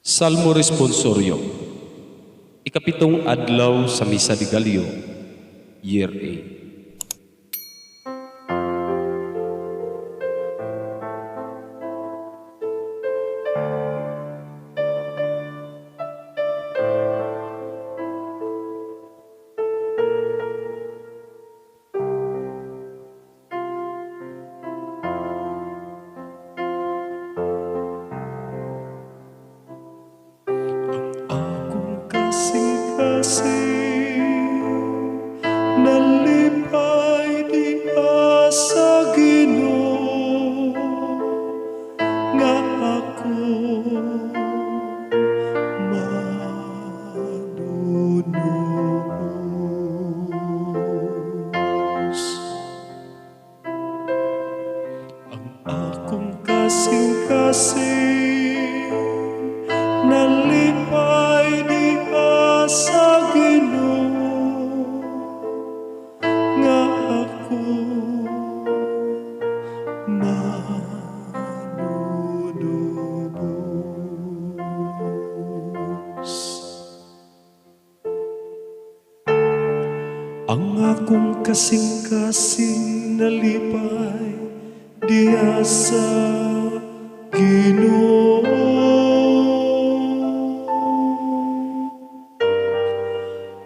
Salmo Responsorio, ikapitong adlaw sa Misa de Gallo, Year A. Nalipay di sa Ginoo nga ako manunubos. Ang akong kasing-kasing nalipay di sa Ginoo nga ako manunubos. Ang akong kasing-kasing nalipay diha sa Ginoo.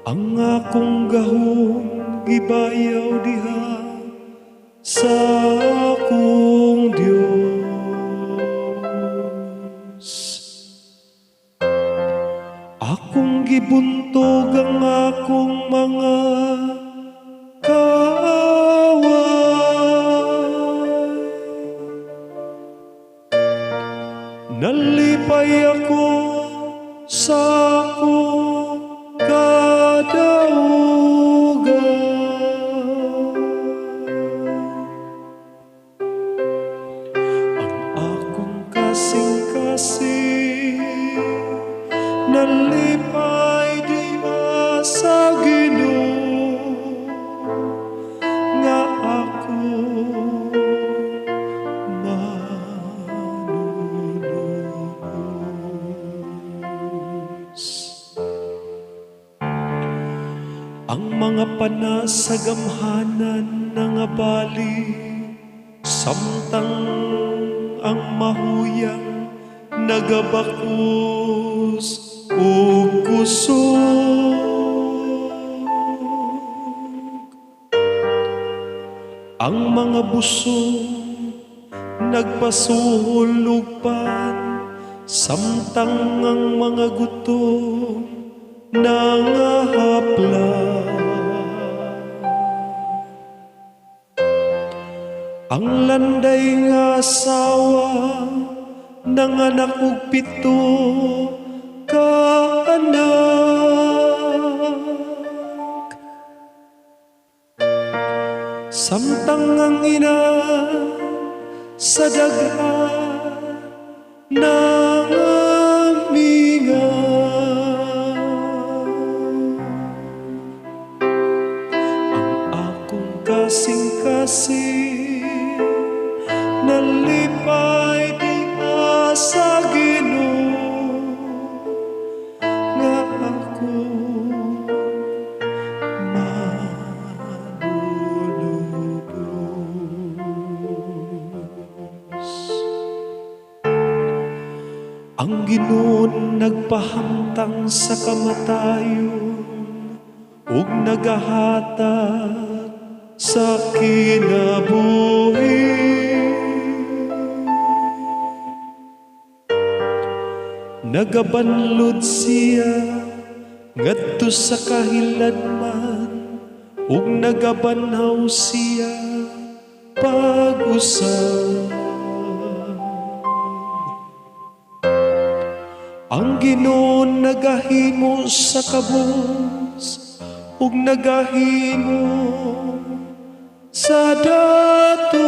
Ang akong gahom gibayaw diha sa akong Dios. Akong gibuntog ang akong mga kaaway. Nalipay ako sa akong kadaugan. Ang akong kasing-kasing nalipay di sa Ginoo nga ako manunubos. Ang mga panas sa gamhanan nangabali, samtang ang mahuyang nagabakus ug kusog. Ang mga busog nagpasuhol ug pan, samtang ang mga gutom nangahapla. Ang landay nga asawa nanganak og 7 ka anak, samtang ang ina sa daghan nangamingaw. Ang akong kasing-kasing nalipay di sa Ginoo nga ako manunubos. Ang Ginoon nagpahamtang sa kamatayon ug nagahatag sa kinabuhi. Nagabanlod siya ngadto sa kahilanman ug nagabanhaw siya pag-usab. Ang Ginoon nagahimo sa kabus ug nagahimo sa dato.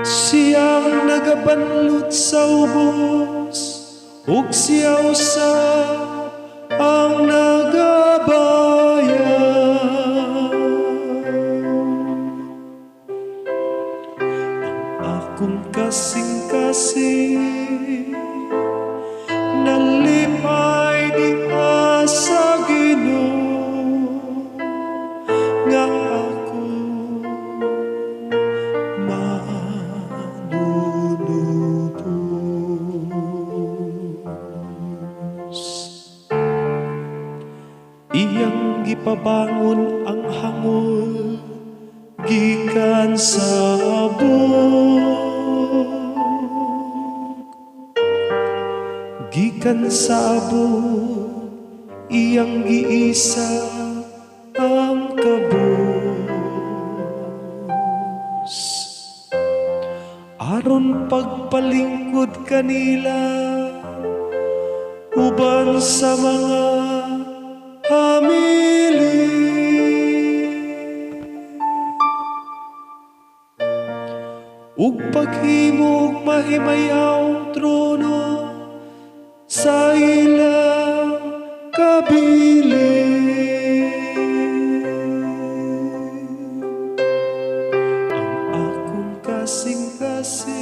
Siyang nagabanlot sa ubos ug siya usab ang nagabayan. Ang akong kasing-kasing nalipay diha sa Ginoo nga ako manunubos. Iyang gipabangon ang hangol gikan sa abog, gikan sa abog, iyang giisa ang kabus. Aron pagpalingkod kanila, uban sa mga hamili. Ug paghimog mahimayawng trono sa ilang kabilin. Ang akong kasing-kasing